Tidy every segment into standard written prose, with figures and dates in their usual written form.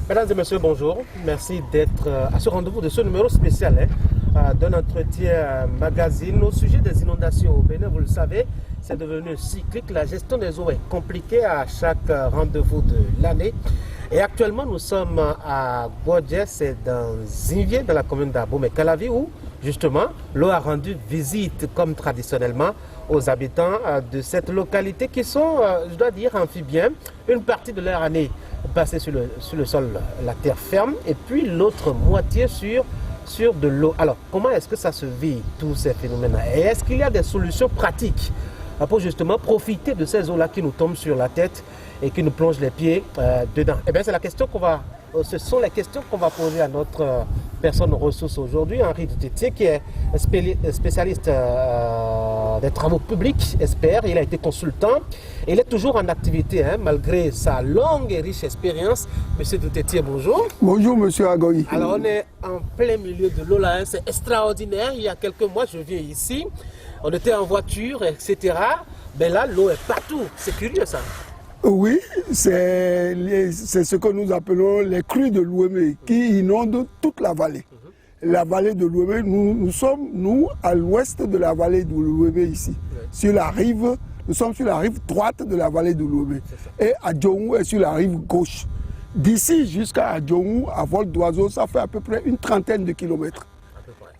Mesdames et messieurs, bonjour. Merci d'être à ce rendez-vous de ce numéro spécial d'un entretien magazine au sujet des inondations au Bénin. Vous le savez, c'est devenu cyclique. La gestion des eaux est compliquée à chaque rendez-vous de l'année. Et actuellement, nous sommes à Bodje, c'est dans Zinvier, dans la commune d'Abomey-Calavi, où justement l'eau a rendu visite, comme traditionnellement, aux habitants de cette localité qui sont, je dois dire, amphibiens. Une partie de leur année passée sur le sol, la terre ferme, et puis l'autre moitié sur de l'eau. Alors, comment est-ce que ça se vit, tous ces phénomènes-là? Et est-ce qu'il y a des solutions pratiques pour justement profiter de ces eaux-là qui nous tombent sur la tête et qui nous plongent les pieds dedans? Eh bien, c'est la question ce sont les questions qu'on va poser à notre personne ressource aujourd'hui, Henri Dutétier, qui est spécialiste des travaux publics, expert. Il a été consultant. Il est toujours en activité, malgré sa longue et riche expérience. Monsieur Dutétier, bonjour. Bonjour, monsieur Agoï. Alors, on est en plein milieu de l'eau là, c'est extraordinaire. Il y a quelques mois, je viens ici, on était en voiture, etc. Mais là, l'eau est partout. C'est curieux, ça. Oui, c'est ce que nous appelons les crues de l'Ouémé qui inondent toute la vallée. La vallée de l'Ouémé, nous sommes, à l'ouest de la vallée de l'Ouémé ici. Sur la rive, nous sommes sur la rive droite de la vallée de l'Ouémé. Et Adjongou est sur la rive gauche. D'ici jusqu'à Adjongou, à vol d'oiseau, ça fait à peu près une trentaine de kilomètres.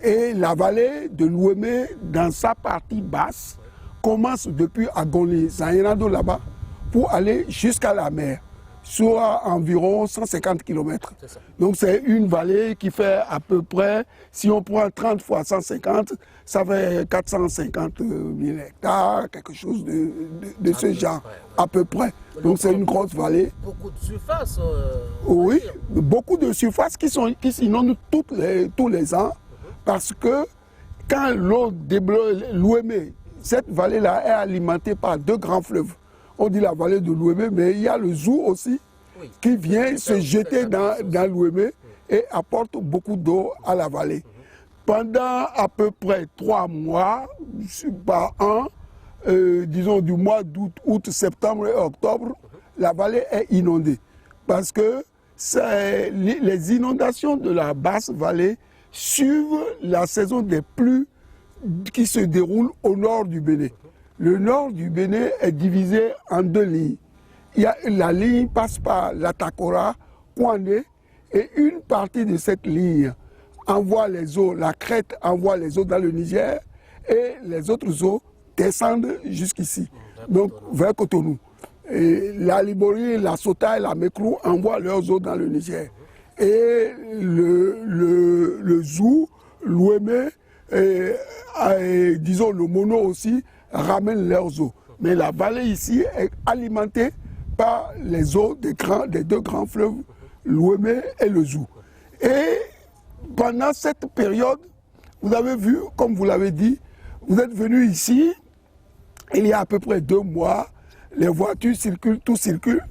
Et la vallée de l'Ouémé, dans sa partie basse, commence depuis Agoni, Zaïnado là-bas, pour aller jusqu'à la mer, soit environ 150 km. Donc c'est une vallée qui fait à peu près, si on prend 30 fois 150, ça fait 450 000 hectares, quelque chose de ce genre, à peu près. Donc c'est une grosse vallée. Beaucoup de surface. Oui, beaucoup de surfaces qui s'inondent tous les ans, parce que quand l'eau débloque l'Ouémé, cette vallée-là est alimentée par deux grands fleuves. On dit la vallée de l'Ouémé, mais il y a le Zou aussi, qui vient se jeter dans l'Ouémé et apporte beaucoup d'eau à la vallée. Pendant à peu près 3 mois par an, disons du mois d'août, août, septembre et octobre, la vallée est inondée. Parce que les inondations de la basse vallée suivent la saison des pluies qui se déroule au nord du Bénin. Le nord du Bénin est divisé en 2 lignes. La ligne passe par l'Atakora, Kouané, et une partie de cette ligne envoie les eaux, la crête envoie les eaux dans le Niger, et les autres eaux descendent jusqu'ici, donc vers Cotonou. Et la Libori, la Sota et la Mékrou envoient leurs eaux dans le Niger. Et le Zou, l'Ouémé, et disons le Mono aussi, ramènent leurs eaux. Mais la vallée ici est alimentée par les eaux des 2 grands fleuves, l'Ouémé et le Zou. Et pendant cette période, vous avez vu, comme vous l'avez dit, vous êtes venu ici, il y a à peu près 2 mois, les voitures circulent, tout circule.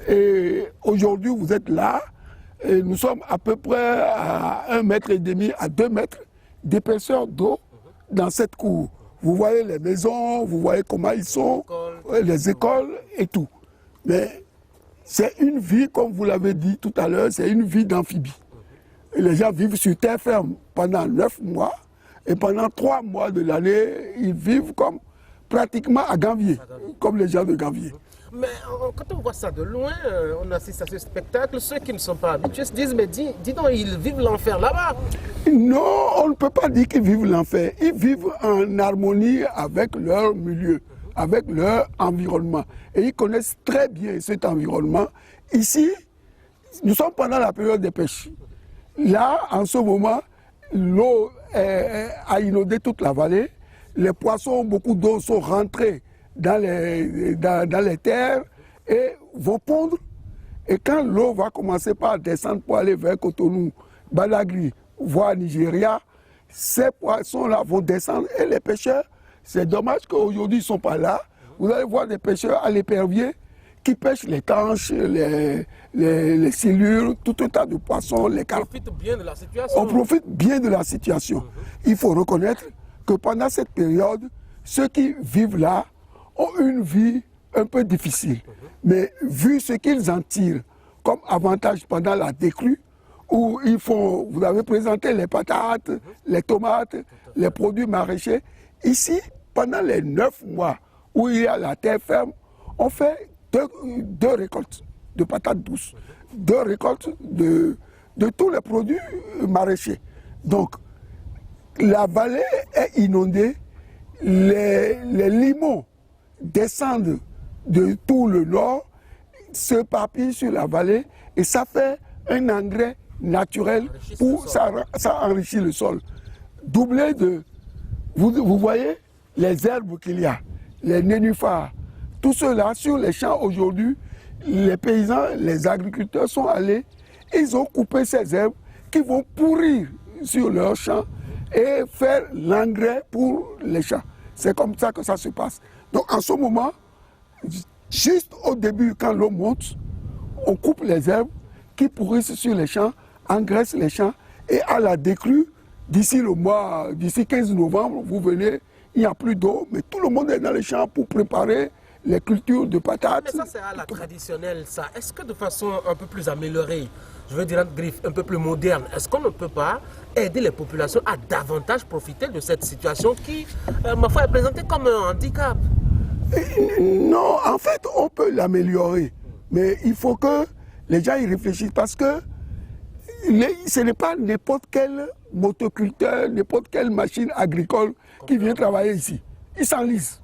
Et aujourd'hui, vous êtes là, et nous sommes à peu près à 1,5 m à 2 mètres d'épaisseur d'eau dans cette cour. Vous voyez les maisons, vous voyez comment ils sont, les écoles et tout. Mais c'est une vie, comme vous l'avez dit tout à l'heure, c'est une vie d'amphibie. Les gens vivent sur terre ferme pendant 9 mois et pendant 3 mois de l'année, ils vivent comme pratiquement à Ganvier, comme les gens de Ganvier. Mais quand on voit ça de loin, on assiste à ce spectacle, ceux qui ne sont pas habitués se disent, mais dis donc, ils vivent l'enfer là-bas. Non, on ne peut pas dire qu'ils vivent l'enfer. Ils vivent en harmonie avec leur milieu, avec leur environnement. Et ils connaissent très bien cet environnement. Ici, nous sommes pendant la période des pêches. Là, en ce moment, l'eau a inondé toute la vallée. Les poissons, beaucoup d'eau sont rentrés dans les terres et vont pondre. Et quand l'eau va commencer par descendre pour aller vers Cotonou, Badagry, voire Nigeria, ces poissons-là vont descendre et les pêcheurs, c'est dommage qu'aujourd'hui ils ne sont pas là. Vous allez voir des pêcheurs à l'épervier qui pêchent les tanches, les silures, tout un tas de poissons, les carpes. On profite bien de la situation. On profite bien de la situation. Il faut reconnaître que pendant cette période, ceux qui vivent là ont une vie un peu difficile. Mais vu ce qu'ils en tirent comme avantage pendant la décrue, où vous avez présenté les patates, les tomates, les produits maraîchers. Ici, pendant les 9 mois où il y a la terre ferme, on fait deux récoltes de patates douces, 2 récoltes de tous les produits maraîchers. Donc, la vallée est inondée, les limons descendent de tout le nord, se papillent sur la vallée et ça fait un engrais naturel ça enrichit le sol. Doublé de, vous voyez les herbes qu'il y a, les nénuphars, tout cela sur les champs aujourd'hui, les paysans, les agriculteurs sont allés, ils ont coupé ces herbes qui vont pourrir sur leurs champs et faire l'engrais pour les champs. C'est comme ça que ça se passe. Donc en ce moment, juste au début, quand l'eau monte, on coupe les herbes qui pourrissent sur les champs, engraissent les champs, et à la décrue, d'ici 15 novembre, vous venez, il n'y a plus d'eau, mais tout le monde est dans les champs pour préparer les cultures de patates. Mais ça, c'est à la traditionnelle, ça. Est-ce que de façon un peu plus améliorée, je veux dire, un peu plus moderne, est-ce qu'on ne peut pas aider les populations à davantage profiter de cette situation qui, ma foi, est présentée comme un handicap? Non, en fait, on peut l'améliorer, mais il faut que les gens y réfléchissent parce que ce n'est pas n'importe quel motoculteur, n'importe quelle machine agricole qui vient travailler ici. Il s'enlise.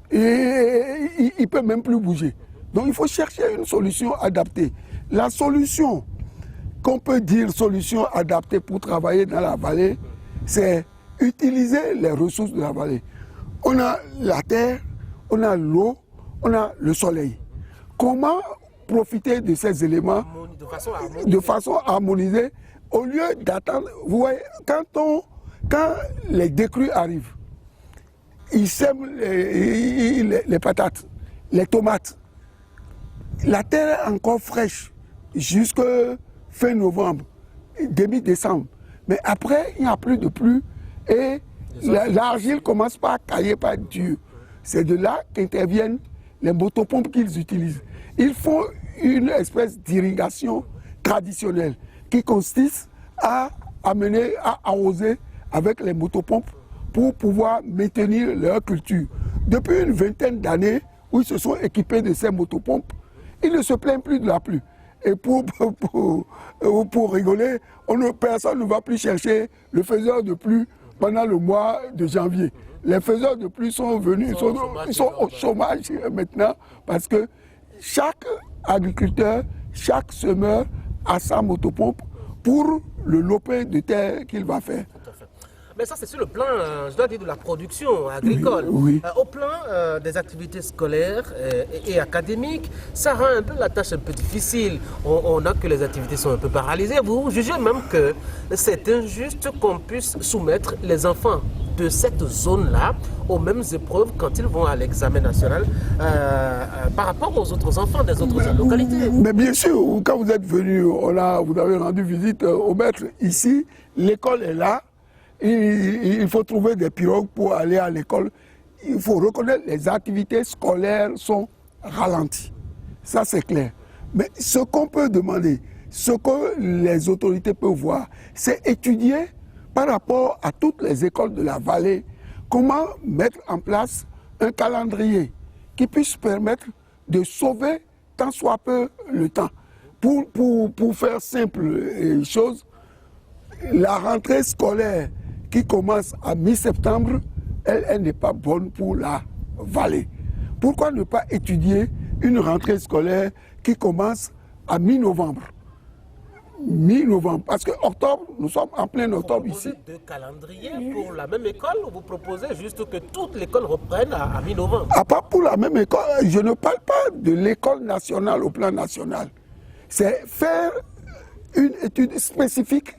Et il ne peut même plus bouger. Donc il faut chercher une solution adaptée. La solution qu'on peut dire solution adaptée pour travailler dans la vallée, c'est utiliser les ressources de la vallée. On a la terre, on a l'eau, on a le soleil. Comment profiter de ces éléments de façon harmonisée au lieu d'attendre? Vous voyez, quand les décrues arrivent, ils sèment les patates, les tomates. La terre est encore fraîche jusqu'à fin novembre, début décembre. Mais après, il n'y a plus de pluie et l'argile commence par à cailler, par dur. C'est de là qu'interviennent les motopompes qu'ils utilisent. Ils font une espèce d'irrigation traditionnelle qui consiste à arroser avec les motopompes pour pouvoir maintenir leur culture. Depuis une vingtaine d'années où ils se sont équipés de ces motopompes, ils ne se plaignent plus de la pluie. Et pour rigoler, personne ne va plus chercher le faiseur de pluie pendant le mois de janvier. Les faiseurs de pluie sont venus, ils sont au chômage maintenant parce que chaque agriculteur, chaque semeur a sa motopompe pour le lopin de terre qu'il va faire. Mais ça, c'est sur le plan, je dois dire, de la production agricole. Oui. Au plan des activités scolaires et académiques, ça rend un peu la tâche un peu difficile. On a que les activités sont un peu paralysées. Vous jugez même que c'est injuste qu'on puisse soumettre les enfants de cette zone-là aux mêmes épreuves quand ils vont à l'examen national par rapport aux autres enfants des autres localités. Mais bien sûr, quand vous êtes venu, vous avez rendu visite au maître ici, l'école est là. Il faut trouver des pirogues pour aller à l'école. Il faut reconnaître que les activités scolaires sont ralenties. Ça, c'est clair. Mais ce qu'on peut demander, ce que les autorités peuvent voir, c'est étudier par rapport à toutes les écoles de la vallée, comment mettre en place un calendrier qui puisse permettre de sauver tant soit peu le temps. Pour faire simple les choses, la rentrée scolaire qui commence à mi-septembre, elle n'est pas bonne pour la vallée. Pourquoi ne pas étudier une rentrée scolaire qui commence à mi-novembre? Mi-novembre, parce que octobre, nous sommes en plein octobre ici. Vous proposez deux calendriers pour la même école ou vous proposez juste que toute l'école reprenne à mi-novembre? Pas pour la même école, je ne parle pas de l'école nationale au plan national. C'est faire une étude spécifique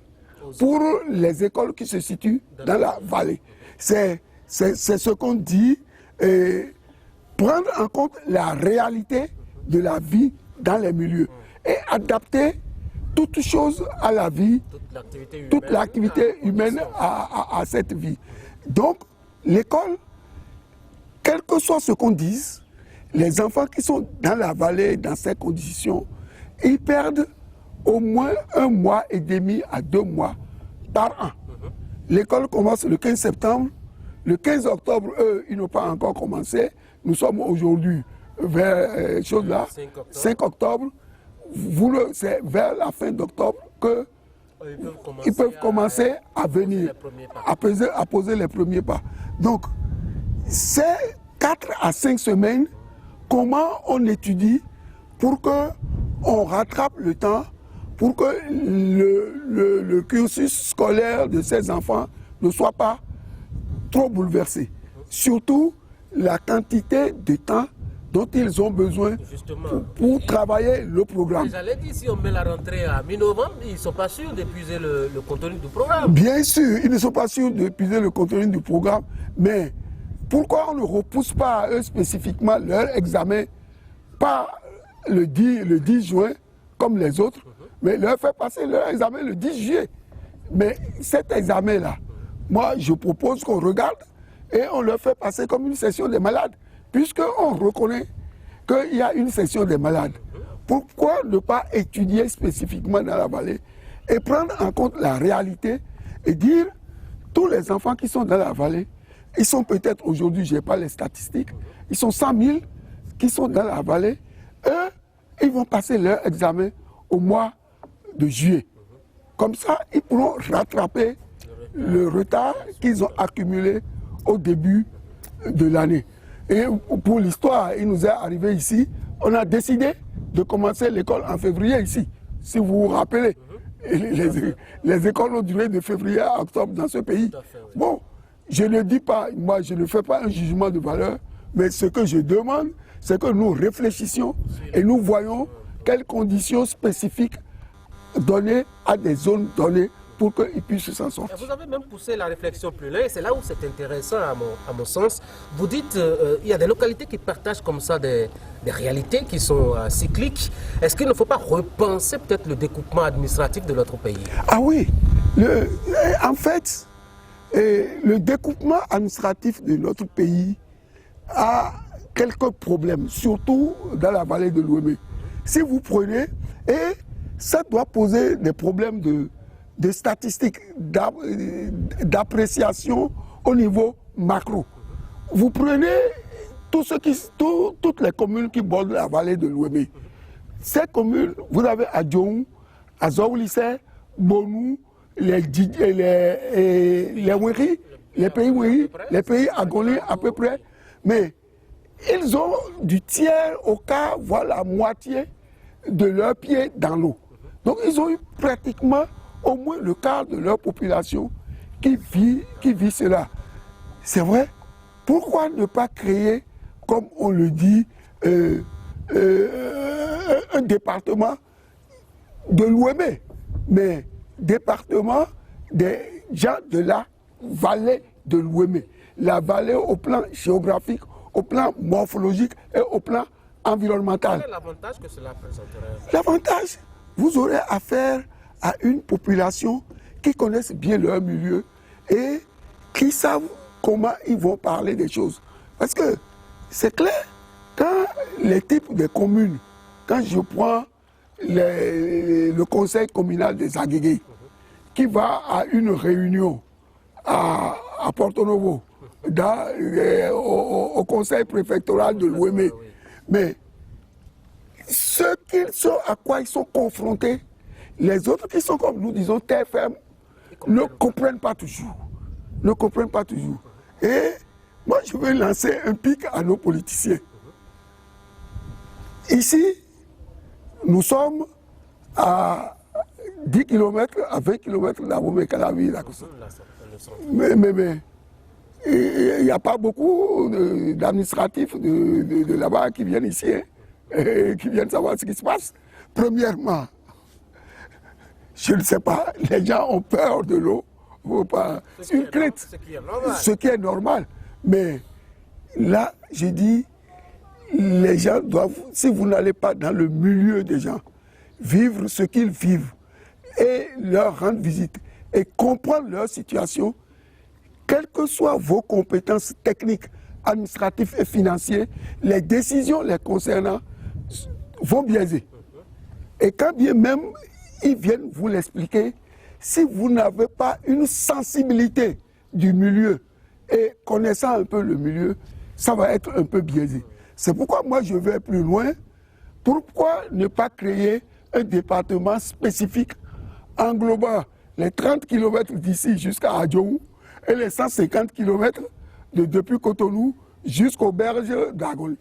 pour les écoles qui se situent dans la vallée. C'est ce qu'on dit, prendre en compte la réalité de la vie dans les milieux et adapter toute chose à la vie, toute l'activité humaine à cette vie. Donc, l'école, quel que soit ce qu'on dise, les enfants qui sont dans la vallée, dans ces conditions, ils perdent au moins 1 mois et demi à 2 mois par an. L'école commence le 15 septembre. Le 15 octobre, eux, ils n'ont pas encore commencé. Nous sommes aujourd'hui vers 5 octobre. C'est vers la fin d'octobre que ils peuvent commencer à venir, à poser les premiers pas. Donc, ces 4 à 5 semaines, comment on étudie pour qu'on rattrape le temps, pour que le cursus scolaire de ces enfants ne soit pas trop bouleversé. Surtout la quantité de temps dont ils ont besoin pour travailler le programme. J'allais dire, si on met la rentrée à mi-novembre, ils ne sont pas sûrs d'épuiser le contenu du programme. Bien sûr, ils ne sont pas sûrs d'épuiser le contenu du programme, mais pourquoi on ne repousse pas à eux spécifiquement leur examen, pas le 10 juin comme les autres, mais leur faire passer leur examen le 10 juillet. Mais cet examen-là, moi je propose qu'on regarde et on leur fait passer comme une session des malades, puisqu'on reconnaît qu'il y a une session des malades. Pourquoi ne pas étudier spécifiquement dans la vallée et prendre en compte la réalité et dire tous les enfants qui sont dans la vallée, ils sont peut-être aujourd'hui, je n'ai pas les statistiques, ils sont 100 000 qui sont dans la vallée, eux, ils vont passer leur examen au mois de juillet. Comme ça, ils pourront rattraper le retard qu'ils ont accumulé au début de l'année. Et pour l'histoire, il nous est arrivé ici, on a décidé de commencer l'école en février ici. Si vous vous rappelez, les écoles ont duré de février à octobre dans ce pays. Bon, je ne dis pas, moi je ne fais pas un jugement de valeur, mais ce que je demande, c'est que nous réfléchissions et nous voyons quelles conditions spécifiques donner à des zones données pour qu'ils puissent s'en sortir. Vous avez même poussé la réflexion plus loin, et c'est là où c'est intéressant à mon sens. Vous dites il y a des localités qui partagent comme ça des réalités qui sont cycliques. Est-ce qu'il ne faut pas repenser peut-être le découpement administratif de notre pays? Ah oui, en fait, le découpement administratif de notre pays a quelques problèmes, surtout dans la vallée de l'Ouémé. Si vous prenez, et ça doit poser des problèmes de statistiques, d'appréciation au niveau macro. Vous prenez toutes les communes qui bordent la vallée de l'Ouémé. Ces communes, vous avez Adjoum, Azoulissé, Bonou, les Wéri, les pays Wéri, les pays Agolé à peu près, mais ils ont du tiers au quart, voire la moitié de leurs pieds dans l'eau. Donc ils ont eu pratiquement au moins le quart de leur population qui vit cela. C'est vrai. Pourquoi ne pas créer, comme on le dit, un département de l'Ouémé, mais département des gens de la vallée de l'Ouémé. La vallée au plan géographique, au plan morphologique et au plan environnemental. Quel est l'avantage que cela présenterait? L'avantage, vous aurez affaire à une population qui connaissent bien leur milieu et qui savent comment ils vont parler des choses. Parce que c'est clair, quand les types de communes, quand je prends le conseil communal des Aguégué, qui va à une réunion à Porto Novo, au conseil préfectoral de l'Ouémé, mais à quoi ils sont confrontés, les autres qui sont comme nous, disons, terre ferme, ne comprennent pas toujours. Ne comprennent pas toujours. Et moi, je veux lancer un pic à nos politiciens. Ici, nous sommes à 10 km, à 20 km d'Abomey-Calavi. Mais il n'y a pas beaucoup d'administratifs de là-bas qui viennent ici, hein, qui viennent savoir ce qui se passe. Premièrement, je ne sais pas, les gens ont peur de l'eau. C'est une crainte, ce qui est normal. Mais là, je dis, les gens doivent, si vous n'allez pas dans le milieu des gens, vivre ce qu'ils vivent et leur rendre visite et comprendre leur situation, quelles que soient vos compétences techniques, administratives et financières, les décisions les concernant vont biaiser. Et quand bien même ils viennent vous l'expliquer, si vous n'avez pas une sensibilité du milieu et connaissant un peu le milieu, ça va être un peu biaisé. C'est pourquoi moi je vais plus loin. Pourquoi ne pas créer un département spécifique englobant les 30 km d'ici jusqu'à Adjou et les 150 km depuis Cotonou jusqu'aux berges d'Agol?